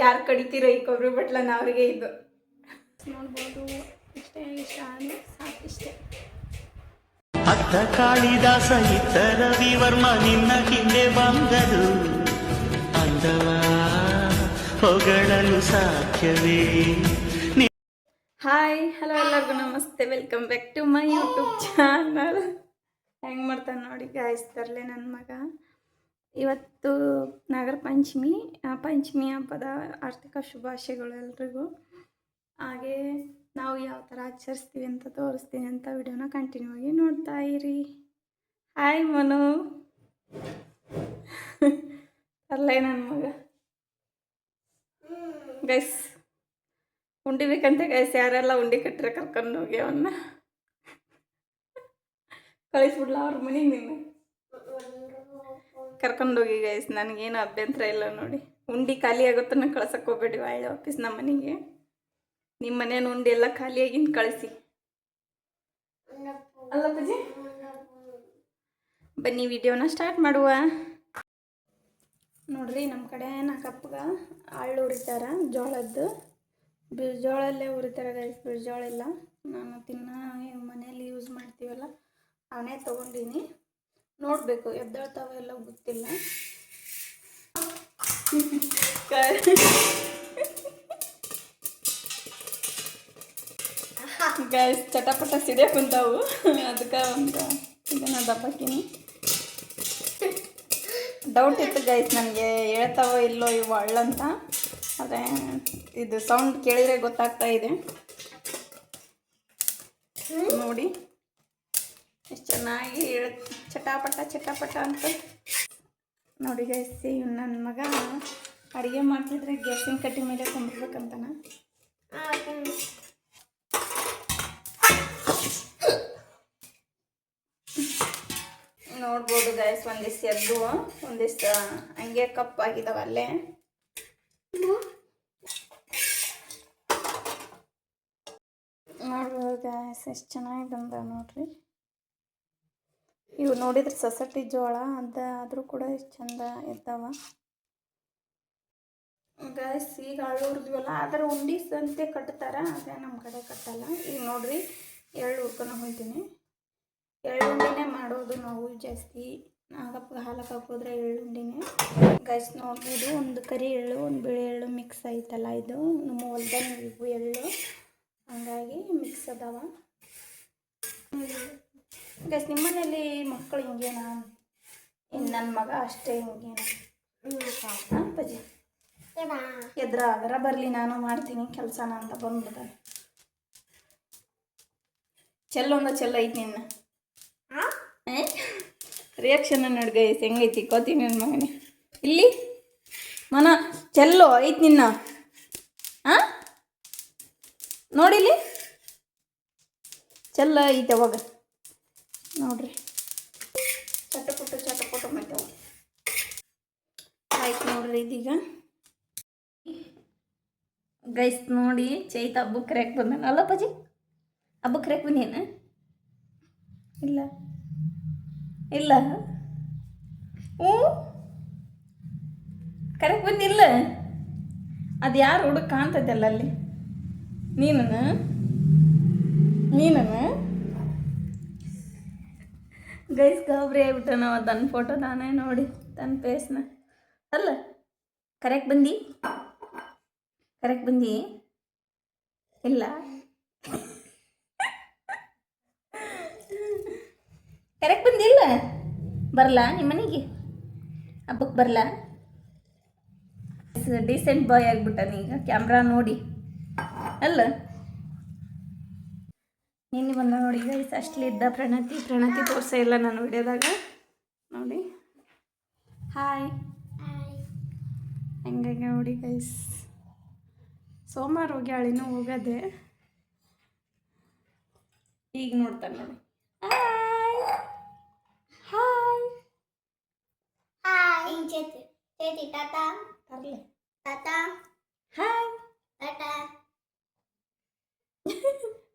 ಯಾರು ಕಡಿತೀರೋ ಈ ಕೊಬ್ಬರಿ ಬಟ್ಲನ್ನ ಅವರಿಗೆ ಇದು ನೋಡ್ಬೋದು. ಇಷ್ಟೇ ಇಷ್ಟ ಸಾಕಿಷ್ಟೇ. ಅತ್ತ ಕಾಳಿದಾಸ ಇತ್ತ ರವಿವರ್ಮ ನಿನ್ನ ಹಿಂದೆ ಬಂದರು ಅಂದವ ಹೊಗಳಲು ಸಾಧ್ಯವೇ. ಹಾಯ್ ಹಲೋ ಎಲ್ಲರಿಗೂ ನಮಸ್ತೆ, welcome back to my YouTube channel. ಹೆಂಗೆ ಮಾಡ್ತಾನೆ ನೋಡಿ ಗಾಯ್ಸ್, ತರಲೆ ನನ್ನ ಮಗ. ಇವತ್ತು ನಾಗರ ಪಂಚಮಿ ಹಬ್ಬದ ಆರ್ಥಿಕ ಶುಭಾಶಯಗಳು ಎಲ್ರಿಗೂ. ಹಾಗೆ ನಾವು ಯಾವ ಥರ ಆಚರಿಸ್ತೀವಿ ಅಂತ ತೋರಿಸ್ತೀನಿ ಅಂತ ವಿಡಿಯೋನ ಕಂಟಿನ್ಯೂ ಆಗಿ ನೋಡ್ತಾ ಇರಿ. ಹಾಯ್ ಮನು, ತರಲೆ ನನ್ನ ಮಗ. ಗೈಸ್ ಉಂಡಿ ಬೇಕಂತೆ ಗೈಸ್, ಯಾರೆಲ್ಲ ಉಂಡಿ ಕಟ್ಟರೆ ಕರ್ಕೊಂಡು ಹೋಗಿ ಅವನ್ನ ಕಳಿಸ್ಬಿಡ್ಲ ಅವ್ರ ಮನೆಗೆ. ನಿನ್ನ ಕರ್ಕೊಂಡೋಗಿ ಗೈಸ್, ನನಗೇನು ಅಭ್ಯಂತರ ಇಲ್ಲ ನೋಡಿ. ಉಂಡಿ ಖಾಲಿ ಆಗುತ್ತನ್ನ ಕಳ್ಸಕ್ಕೆ ಹೋಗ್ಬೇಡಿ ಒಳ್ಳೆ ವಾಪಸ್ ನಮ್ಮ ಮನೆಗೆ. ನಿಮ್ಮ ಮನೇನ ಉಂಡಿ ಎಲ್ಲ ಖಾಲಿಯಾಗಿನ ಕಳಿಸಿ ಅಲ್ಲ ಪೂಜೆ. ಬನ್ನಿ ವಿಡಿಯೋನ ಸ್ಟಾರ್ಟ್ ಮಾಡುವ. ನೋಡ್ರಿ, ನಮ್ಮ ಕಡೆ ನಾಲ್ಕಪ್ಪಗ ಆಳು ಉರಿತಾರ ಜೋಳದ್ದು. ಬಿರ್ಜೋಳಲ್ಲೇ ಉರಿತಾರೆ ಗೈಸ್, ಬಿರ್ಜೋಳ ಇಲ್ಲ. ನಾನು ಮನೆಯಲ್ಲಿ ಯೂಸ್ ಮಾಡ್ತೀವಲ್ಲ ಅವನೇ ತೊಗೊಂಡೀನಿ. ನೋಡಬೇಕು ಎದ್ದೇಳ್ತಾವ ಎಲ್ಲ ಗೊತ್ತಿಲ್ಲ. ಗೈಸ್ ಚಟಪಟ ಸಿಡಿಯ ಕುಂತಾವು, ಅದಕ್ಕೆ ಒಂದು ಇದನ್ನು ದಬ್ಬಾಕಿನಿ. ಡೌಟ್ ಇತ್ತು ಗೈಸ್ ನನಗೆ, ಹೇಳ್ತಾವೋ ಇಲ್ಲೋ ಇವು ಹಳ್ಳಂತ. ಆದರೆ ಇದು ಸೌಂಡ್ ಕೇಳಿದರೆ ಗೊತ್ತಾಗ್ತಾ ಇದೆ ನೋಡಿ. ಎಷ್ಟು ಚೆನ್ನಾಗಿ ಚಟಾಪಟ ಅಂತ ನೋಡಿ ಗೈಸ್. ನನ್ನ ಮಗ ಅಡುಗೆ ಮಾಡ್ತಿದ್ರೆ ಗ್ಯಾಸಿನ ಕಟ್ಟಿ ಮೇಲೆ ಕೊಂಡ್ಬಿಡ್ಬೇಕಂತಾನ. ನೋಡ್ಬೋದು ಗೈಸ್, ಒಂದಿಷ್ಟು ಎದ್ದು ಒಂದಿಷ್ಟು ಹಂಗೆ ಕಪ್ಪಾಗಿದ್ದಾವೆ ಅಲ್ಲೇ. ನೋಡ್ಬೋದು ಗೈಸ್, ಎಷ್ಟು ಚೆನ್ನಾಗಿ ಬಂದ ನೋಡ್ರಿ. ಇವು ನೋಡಿದ್ರೆ ಸೊಸೈಟಿ ಜೋಳ ಆದರೂ ಕೂಡ ಎಷ್ಟು ಚಂದ ಇದ್ದಾವ ಗೈಸ್. ಈಗ ಹಳ್ಳುರ್ದ್ವಲ್ಲ, ಅದರ ಉಂಡಿ ಸಂತೆ ಕಟ್ತಾರ, ಅದೇ ನಮ್ಮ ಕಡೆ ಕಟ್ಟಲ್ಲ. ಈಗ ನೋಡ್ರಿ, ಎಳ್ಳು ಹುರ್ಕೊಂಡು ಹೋಗ್ತೀನಿ. ಎಳ್ಳುಂಡಿನೇ ಮಾಡೋದು ನಾವು ಜಾಸ್ತಿ. ನಾಗಪ್ಪಗೆ ಹಾಲಕ್ಕೆ ಹಾಕೋದ್ರೆ ಎಳ್ಳುಂಡಿನೇ ಗೈಸ್. ನೋಡ್ಬೋದು, ಒಂದು ಕರಿ ಎಳ್ಳು ಒಂದು ಬಿಳಿ ಎಳ್ಳು ಮಿಕ್ಸ್ ಆಯ್ತಲ್ಲ, ಇದು ನಮ್ಮ ಹೊಲ್ದಲ್ಲಿ ಇವು ಎಳ್ಳು, ಹಂಗಾಗಿ ಮಿಕ್ಸ್ ಅದಾವ ಗೈಸ್. ನಿಮ್ಮನೇಲಿ ಮಕ್ಕಳು ಹಿಂಗೇನ? ಇನ್ನು ನನ್ನ ಮಗ ಅಷ್ಟೇ ಹಿಂಗೇನ? ಹಾಂ ಪಜಿ ಎದ್ರ ಬರಲಿ, ನಾನು ಮಾಡ್ತೀನಿ ಕೆಲಸನ ಅಂತ ಬಂದ್ಬಿಡ್ತಾನೆ. ಚೆಲ್ಲ ಐತಿ ನಿನ್ನ ರಿಯಾಕ್ಷನ್ ನೋಡಿ ಗೈಸ್, ಹೆಂಗೈತಿ ಕೋತೀನಿ ನನ್ನ ಮಗನೇ. ಇಲ್ಲಿ ಮನ ಚೆಲ್ಲೋ ಐತಿ ನಿನ್ನ, ಹಾಂ ನೋಡಿಲಿ ಚೆಲ್ಲ ಐತೆ ಅವಾಗ ನೋಡ್ರಿ. ಚಟಪಟ ಮಾಡ್ತೇವೆ ಆಯ್ತು ನೋಡ್ರಿ. ಇದೀಗ ಗೈಸ್ ನೋಡಿ, ಚೈತ ಹಬ್ಬಕ್ಕೆ ರೇಕ್ ಬಂದಾನ ಅಲ್ಲ ಪಜಿ? ಹಬ್ಬಕ್ಕೆ ರೇಕ್ ಬಂದೇನ? ಇಲ್ಲ ಹ್ಞೂ ಕರೆಕ್ಟ್ ಬಂದಿಲ್ಲ. ಅದು ಯಾರು ಹುಡುಗ ಕಾಣ್ತೈತಲ್ಲ ಅಲ್ಲಿ? ನೀನು ಗೈಸ್ ಗಾಬರಿ ಆಗ್ಬಿಟ್ಟೆ ನಾವು. ತನ್ನ ಫೋಟೋ ನಾನೇ ನೋಡಿ, ತನ್ನ ಫೇಸ್ನ. ಅಲ್ಲ ಕರೆಕ್ಟ್ ಬಂದು ಇಲ್ಲ ಕರೆಕ್ಟ್ ಬಂದಿಲ್ಲ. ಬರಲ್ಲ ನಿಮ್ಮ ಮನೆಗೆ ಹಬ್ಬಕ್ಕೆ? ಬರಲ್ಲ. ಡೀಸೆಂಟ್ ಬಾಯ್ ಆಗಿಬಿಟ್ಟಾನ ಈಗ ಕ್ಯಾಮ್ರಾ ನೋಡಿ ಅಲ್ಲ. ನಿನ್ನೆ ಬಂದ ನೋಡಿ ಗೈಸ್, ಅಷ್ಟಲಿದ್ದ ಪ್ರಣತಿ ತೋರಿಸೇ ಇಲ್ಲ ನಾನು ವಿಡಿಯೋದಾಗ ನೋಡಿ. ಹಾಯ್ ಹೆಂಗಾಗಿ ನೋಡಿ ಗೈಸ್, ಸೋಮವಾರ ಹೋಗ್ಯಾಳಿನೂ ಹೋಗೋದೆ. ಈಗ ನೋಡ್ತಾನೆ ನೋಡಿ.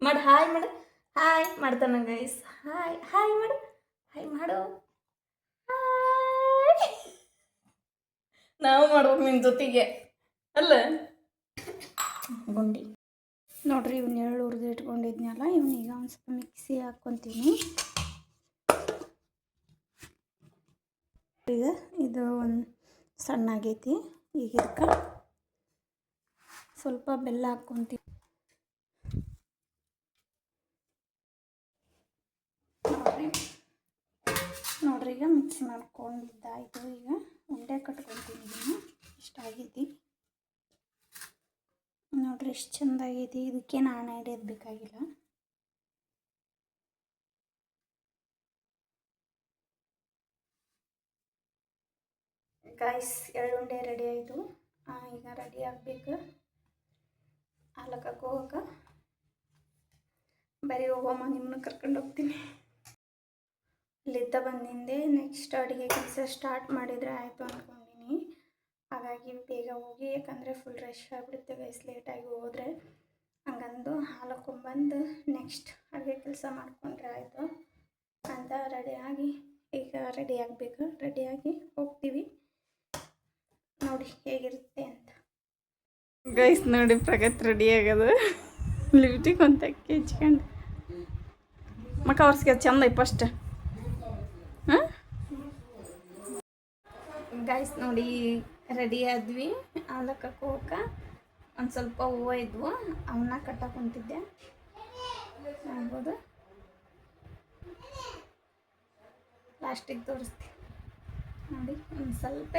ಮಾಡು ಹಾಯ್ ಮಾಡು, ಹಾಯ್ ಮಾಡ್ತಾನ ಗೈಸ್. ಹಾಯ್ ಮಾಡು. ನಾವು ಮಾಡ್ಬೇಕು ನಿನ್ನ ಜೊತೆಗೆ ಅಲ್ಲ ಗುಂಡಿ ನೋಡ್ರಿ ಇವ್ನ ಎಳ್ಳು ಹುರಿದು ಇಟ್ಕೊಂಡಿದ್ನಲ್ಲ ಇವನೀಗ ಒಂದು ಸ್ವಲ್ಪ ಮಿಕ್ಸಿ ಹಾಕ್ಕೊತೀನಿ. ಈಗ ಇದು ಒಂದು ಸಣ್ಣ ಆಗೈತಿ. ಈಗ ಇದಕ್ಕೆ ಸ್ವಲ್ಪ ಬೆಲ್ಲ ಹಾಕ್ಕೊತೀನಿ. ನೋಡ್ರಿ ಈಗ ಮಿಕ್ಸ್ ಮಾಡ್ಕೊಂಡಿದ್ದಾಯಿತು. ಈಗ ಉಂಡೆ ಕಟ್ಕೊತೀನಿ. ಇದನ್ನು ಇಷ್ಟ ಆಗೈತಿ ನೋಡ್ರಿ, ಎಷ್ಟು ಚಂದ ಆಗೈತಿ. ಇದಕ್ಕೇನು ಆಣ ಹಿಡಿಯೋದು ಬೇಕಾಗಿಲ್ಲ. ಗಾಯ್ಸ್ ಎಳ್ಳುಂಡೆ ರೆಡಿ ಆಯಿತು. ಈಗ ರೆಡಿ ಆಗಬೇಕು ಹಾಲಕ್ಕೆ ಹೋಗಕ್ಕೆ. ಬರೀ ಹೋಗಮ್ಮ ನಿಮ್ಮನ್ನ ಕರ್ಕೊಂಡು ಹೋಗ್ತೀನಿ. ಇಲ್ಲಿದ್ದ ಬಂದಿಂದೆ ನೆಕ್ಸ್ಟ್ ಅಡುಗೆ ಕೆಲಸ ಸ್ಟಾರ್ಟ್ ಮಾಡಿದರೆ ಆಯಿತು ಅಂದ್ಕೊಂಡಿನಿ. ಹಾಗಾಗಿ ಬೇಗ ಹೋಗಿ, ಯಾಕಂದರೆ ಫುಲ್ ರಶ್ ಆಗಿಬಿಡುತ್ತೆ ಗೈಸ್ ಲೇಟಾಗಿ ಹೋದರೆ. ಹಂಗಂದು ಹಾಲಕ್ಕೊಂಬಂದು ನೆಕ್ಸ್ಟ್ ಅಡುಗೆ ಕೆಲಸ ಮಾಡಿಕೊಂಡ್ರೆ ಆಯಿತು ಅಂತ ರೆಡಿಯಾಗಿ ಈಗ ರೆಡಿ ಆಗಬೇಕು. ರೆಡಿಯಾಗಿ ಹೋಗ್ತೀವಿ, ನೋಡಿ ಹೇಗಿರುತ್ತೆ ಅಂತ. ಗೈಸ್ ನೋಡಿ ಪ್ರಗತಿ ರೆಡಿ ಆಗೋದು. ಲಿಪ್ಟಿಕ್ ಒಂದು ತಕ್ಕಿ ಹಚ್ಕೊಂಡು ಮಕ್ಕ ಅವ್ರಿಗೆ ಚಂದ ಐ ಫಸ್ಟ್. ಹಾಂ ಗೈಸ್ ನೋಡಿ ರೆಡಿ ಆದ್ವಿ. ಹಾಲಕ್ಕೆ ಹೋಗಕ್ಕೆ ಒಂದು ಸ್ವಲ್ಪ ಹೂವು ಇದ್ವು, ಅವನ್ನ ಕಟ್ಟಕ್ಕೆ ಕುಂತಿದ್ದೆ. ಆಗ್ಬೋದು ಲಾಸ್ಟಿಗೆ ತೋರಿಸ್ತೀನಿ ನೋಡಿ. ಒಂದು ಸ್ವಲ್ಪ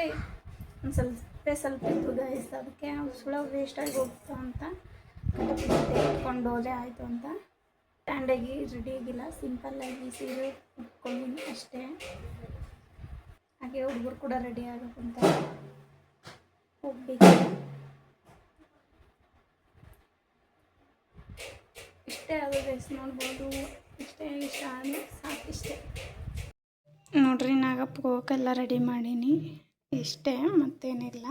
ಇತ್ತು ಗೈಸ್, ಅದಕ್ಕೆ ಸುಳ ವೇಸ್ಟಾಗಿ ಹೋಗ್ತು ಅಂತ ಇಟ್ಕೊಂಡು ಹೋದೆ ಆಯಿತು ಅಂತ. ಸ್ಟ್ಯಾಂಡಾಗಿ ರೆಡಿ ಆಗಿಲ್ಲ, ಸಿಂಪಲ್ಲಾಗಿ ಸೀರೆ ಉಟ್ಕೊಂಡಿನಿ ಅಷ್ಟೇ. ಹಾಗೆ ಹುಡುಗರು ಕೂಡ ರೆಡಿ ಆಗಕ್ಕಂತ ಹೋಗ್ಬೇಕು. ಇಷ್ಟೇ ಅದು ಗೈಸ್, ನೋಡ್ಬೋದು. ಇಷ್ಟ ಆದರೆ ಸಾಕಿಷ್ಟೇ ನೋಡ್ರಿ. ನಾಗಪ್ಪ ಹೋಗಕ್ಕೆಲ್ಲ ರೆಡಿ ಮಾಡೀನಿ, ಇಷ್ಟೇ ಮತ್ತೇನಿಲ್ಲ.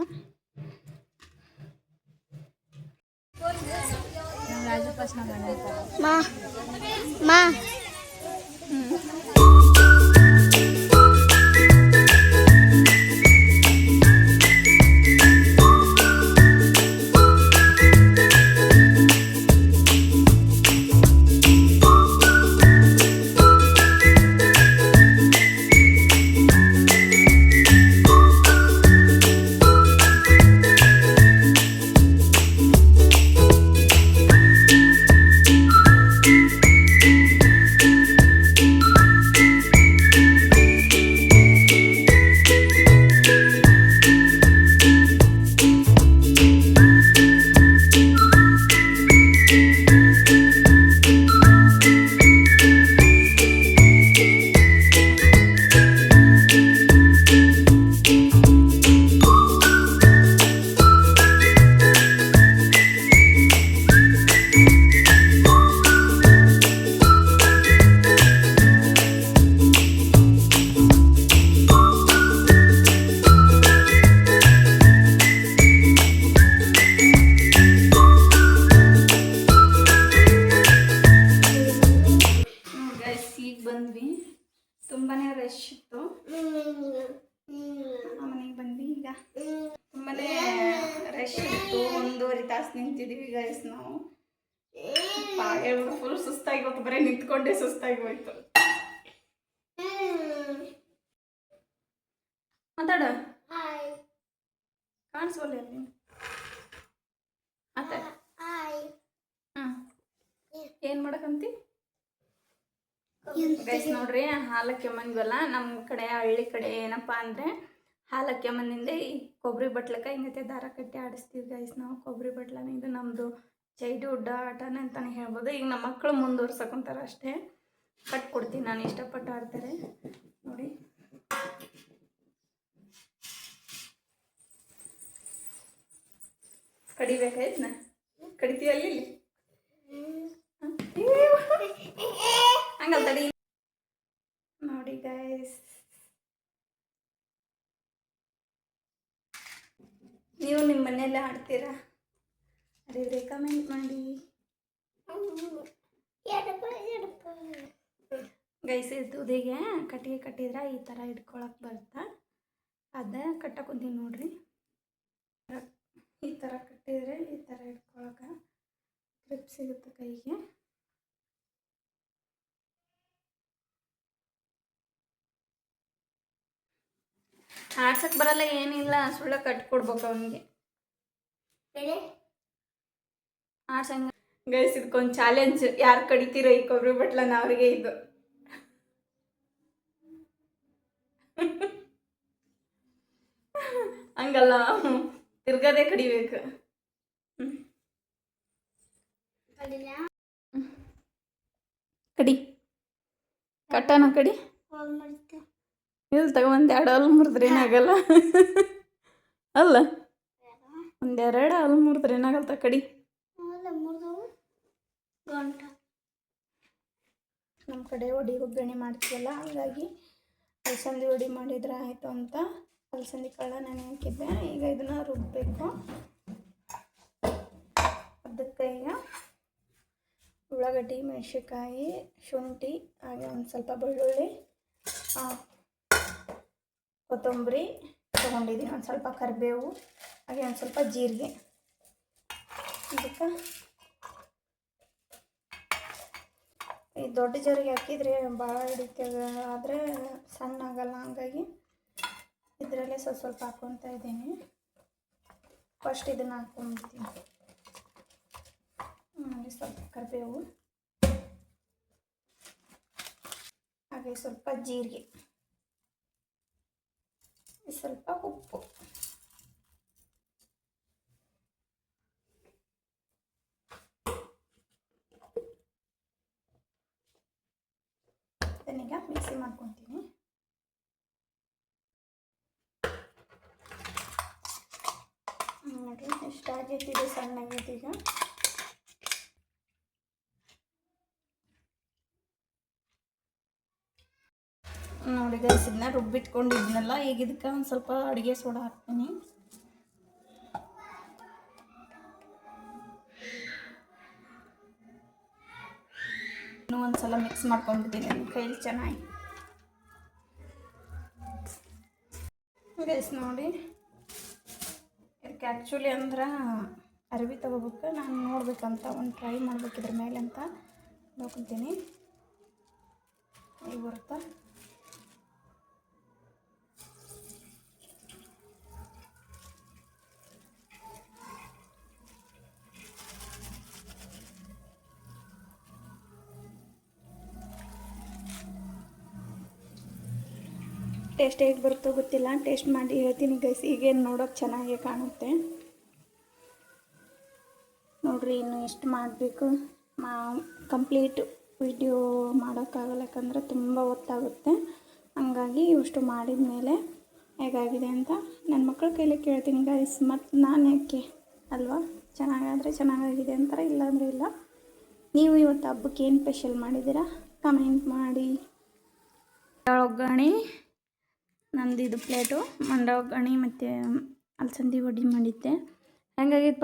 ಮಾ ಮಾ ಮನೆಗೆ ಬಂದ್ವಿ. ಈಗ ತುಂಬಾ ರಶ್ ಇತ್ತು, 1.5 ತಾಸು ನಿಂತಿದ್ದೀವಿ ಗೈಸ್ ನಾವು. ಫುಲ್ ಸುಸ್ತಾಗಿ ಹೋಯ್ತು, ಬರೀ ನಿಂತ್ಕೊಂಡೇ ಸುಸ್ತಾಗಿ ಹೋಯ್ತು. ಮಾತಾಡ ಕಾಣಿಸೋಲ್ಲ ಅಲ್ಲಿ. ಮಾತಾಡ. ಹಾಂ ಏನು ಮಾಡಕಂತಿ ಗೈಸ್? ನೋಡ್ರಿ, ಹಾಲಕ್ಕೆ ಬಂದ್ವಲ್ಲ. ನಮ್ಮ ಕಡೆ ಹಳ್ಳಿ ಕಡೆ ಏನಪ್ಪ ಅಂದರೆ ಹಾಲಕ್ಕೆ ಬಂದಿಂದೆ ಈ ಕೊಬ್ಬರಿ ಬಟ್ಲಕ್ಕೆ ಹಿಂಗತೆ ದಾರ ಕಟ್ಟಿ ಆಡಿಸ್ತೀವಿ ಗೈಸ್ ನಾವು. ಕೊಬ್ಬರಿ ಬಟ್ಲನ ಇದು ನಮ್ಮದು ಚೈಲ್ಡ್ಹುಡ್ ಆಟನೇ ಅಂತಲೇ ಹೇಳ್ಬೋದು. ಈಗ ನಮ್ಮ ಮಕ್ಕಳು ಮುಂದುವರ್ಸಕೊಂತಾರೆ ಅಷ್ಟೇ. ಕಟ್ಕೊಡ್ತೀನಿ ನಾನು, ಇಷ್ಟಪಟ್ಟು ಆಡ್ತಾರೆ ನೋಡಿ. ಕಡಿಬೇಕಾಯ್ತು ನಾ ಕಡಿತೀವಲ್ಲಿ ಹಂಗಲ್ ತಡಿ ನೋಡಿ ಗೈಸ್. ನೀವು ನಿಮ್ಮ ಮನೆಯಲ್ಲೇ ಆಡ್ತೀರಾ? ಅದಿದ್ರೆ ಕಮೆಂಟ್ ಮಾಡಿ ಗೈಸ್. ತುದಿಗೆ ಕಟ್ಟಿಗೆ ಕಟ್ಟಿದ್ರೆ ಈ ಥರ ಇಟ್ಕೊಳಕ್ಕೆ ಬರುತ್ತಾ, ಅದ ಕಟ್ಟಕೊಂತೀನಿ ನೋಡ್ರಿ. ಈ ಥರ ಸಿಗುತ್ತೆ ಕೈಗೆ. ಆಡ್ಸಕ್ಕೆ ಬರಲ್ಲ ಏನಿಲ್ಲ, ಸುಳ್ಳ ಕಟ್ಕೊಡ್ಬೇಕು ಅವನಿಗೆ. ಆಡ್ಸಂಗ ಗೈಸ್, ಇದಕ್ಕೊಂದು ಚಾಲೆಂಜ್. ಯಾರು ಕಡಿತೀರೋ ಈ ಕೊಬ್ಬರಿ ಬಟ್ಲನ್ನ ಅವ್ರಿಗೆ ಇದು. ಹಂಗಲ್ಲ, ತಿರ್ಗದೆ ಕಡಿಬೇಕು. ಕಡಿ ಕಟ್ಟನ ಕಡಿ. ಇಲ್ಲಿ ತಗೊಂಡು 2 ಹಲ್ಲು ಮುರಿದ್ರೆ ಏನಾಗಲ್ಲ. ಅಲ್ಲ, 1-2 ಹಲ್ಲು ಮುರಿದ್ರೆ ಏನಾಗಲ್ತ. ಕಡಿ. ನಮ್ಮ ಕಡೆ ಒಗ್ಗರಣೆ ಮಾಡ್ತೀವಲ್ಲ, ಹಾಗಾಗಿ ಅಲಸಂದಿ ವಡೆ ಮಾಡಿದ್ರೆ ಆಯಿತು ಅಂತ ಅಲಸಂದಿ ಕಾಳು ನೆನೆ ಹಾಕಿದ್ದೆ. ಈಗ ಇದನ್ನು ರುಬ್ಬಬೇಕು. ಅದಕ್ಕೆ ಈಗ ಉಳ್ಳಾಗಡ್ಡಿ, ಮೆಣಸಿನ್ಕಾಯಿ, ಶುಂಠಿ, ಹಾಗೆ ಒಂದು ಸ್ವಲ್ಪ ಬೆಳ್ಳುಳ್ಳಿ, ಕೊತ್ತಂಬರಿ ತೊಗೊಂಡಿದ್ದೀನಿ, ಒಂದು ಸ್ವಲ್ಪ ಕರಿಬೇವು, ಹಾಗೆ ಒಂದು ಸ್ವಲ್ಪ ಜೀರಿಗೆ. ಇದಕ್ಕೆ ಈ ದೊಡ್ಡ ಜಾರಿಗೆ ಹಾಕಿದರೆ ಭಾಳ ಹಿಡಿತದೆ, ಆದರೆ ಸಣ್ಣ ಆಗಲ್ಲ. ಹಂಗಾಗಿ ಇದರಲ್ಲೇ ಸ್ವಲ್ಪ ಹಾಕ್ಕೊತಾ ಇದ್ದೀನಿ. ಫಸ್ಟ್ ಇದನ್ನು ಹಾಕ್ಕೊಂಡ್ಬಿಡ್ತೀನಿ. ಹಾಗೆ ಸ್ವಲ್ಪ ಕರಿಬೇವು, ಹಾಗೆ ಸ್ವಲ್ಪ ಜೀರಿಗೆ, ಸ್ವಲ್ಪ ಉಪ್ಪು. ಇದನ್ನೀಗ ಮಿಕ್ಸಿ ಮಾಡ್ಕೊತೀನಿ. ನೋಡಿರಿ ಎಷ್ಟಾಗೈತಿ, ಇದು ಸಣ್ಣಗೈತಿ. ಈಗ ನೋಡಿ ಗೈಸ್, ಇದನ್ನ ರುಬ್ಬಿಟ್ಕೊಂಡಿದ್ನಲ್ಲ, ಈಗ ಇದಕ್ಕೆ ಒಂದು ಸ್ವಲ್ಪ ಅಡುಗೆ ಸೋಡಾ ಹಾಕ್ತೀನಿ. ಇನ್ನೂ ಒಂದು ಸಲ ಮಿಕ್ಸ್ ಮಾಡ್ಕೊಂಡಿದ್ದೀನಿ ನನ್ನ ಕೈಲಿ ಚೆನ್ನಾಗಿ. ಗೈಸ್ ನೋಡಿ, ಇದಕ್ಕೆ ಆ್ಯಕ್ಚುಲಿ ಅಂದ್ರೆ ಅರಿವಿ ತೊಗೋಬೇಕು. ನಾನು ನೋಡ್ಬೇಕಂತ ಒಂದು ಟ್ರೈ ಮಾಡ್ಬೇಕಿದ್ರ ಮೇಲೆ ಅಂತ ನೋಡ್ಕೊತೀನಿ. ಈಗ ಬರುತ್ತಾ ಟೇಸ್ಟ್ ಹೇಗೆ ಬರುತ್ತೋ ಗೊತ್ತಿಲ್ಲ, ಟೇಸ್ಟ್ ಮಾಡಿ ಹೇಳ್ತೀನಿ ಗೈಸ್. ಈಗೇನು ನೋಡೋಕೆ ಚೆನ್ನಾಗೇ ಕಾಣುತ್ತೆ ನೋಡ್ರಿ. ಇನ್ನು ಎಷ್ಟು ಮಾಡಬೇಕು, ಕಂಪ್ಲೀಟ್ ವಿಡಿಯೋ ಮಾಡೋಕ್ಕಾಗಲ್ಲ, ಯಾಕಂದರೆ ತುಂಬ ಹೊತ್ತಾಗುತ್ತೆ. ಹಂಗಾಗಿ ಇಷ್ಟು ಮಾಡಿದ ಮೇಲೆ ಹೇಗಾಗಿದೆ ಅಂತ ನನ್ನ ಮಕ್ಕಳ ಕೈಲಿ ಕೇಳ್ತೀನಿ ಗೈಸ್. ಮತ್ತು ನಾನು ಯಾಕೆ ಅಲ್ವಾ, ಚೆನ್ನಾಗಾದರೆ ಚೆನ್ನಾಗಾಗಿದೆ ಅಂತಾರೆ, ಇಲ್ಲಾಂದರೆ ಇಲ್ಲ. ನೀವು ಇವತ್ತು ಹಬ್ಬಕ್ಕೆ ಏನು ಸ್ಪೆಷಲ್ ಮಾಡಿದ್ದೀರಾ ಕಮೆಂಟ್ ಮಾಡಿ. ಒಗ್ಗರಣೆ ನಂದು ಇದು ಪ್ಲೇಟು ಮಂಡ ಒಗ್ಗರಣೆ ಮತ್ತು ಅಲಸಂದಿ ವಡೆ ಮಾಡಿದ್ದೆ. ಹೆಂಗಾಗಿತ್ತು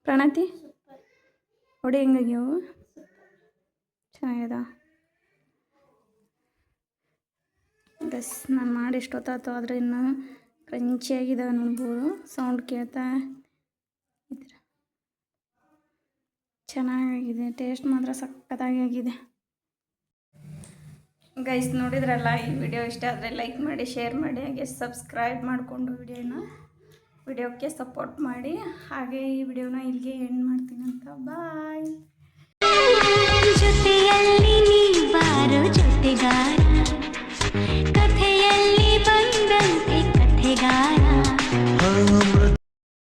ಪ್ರಣತಿ ವಡೆ? ಹೆಂಗಾಗ್ಯವು? ಚೆನ್ನಾಗ್ಯದ ಗಸ್. ನಾನು ಮಾಡಿ ಎಷ್ಟೊತ್ತಾಯ್ತು, ಆದರೆ ಇನ್ನೂ ಕ್ರಂಚಿಯಾಗಿದ್ದಾವೆ ನೋಡ್ಬೋದು. ಸೌಂಡ್ ಕೇಳ್ತಾ ಇದ್ರೆ ಚೆನ್ನಾಗಿದೆ. ಟೇಸ್ಟ್ ಮಾತ್ರ ಸಕ್ಕತ್ತಾಗಿ ಆಗಿದೆ ಗೈಸ್. ನೋಡಿದ್ರಲ್ಲ, ಈ ವಿಡಿಯೋ ಇಷ್ಟ ಆದರೆ ಲೈಕ್ ಮಾಡಿ, ಶೇರ್ ಮಾಡಿ, ಹಾಗೆ ಸಬ್ಸ್ಕ್ರೈಬ್ ಮಾಡಿಕೊಂಡು ವಿಡಿಯೋಕ್ಕೆ ಸಪೋರ್ಟ್ ಮಾಡಿ. ಹಾಗೆ ಈ ವಿಡಿಯೋನ ಇಲ್ಲಿಗೆ ಎಂಡ್ ಮಾಡ್ತೀನಿ ಅಂತ. ಬಾಯ್.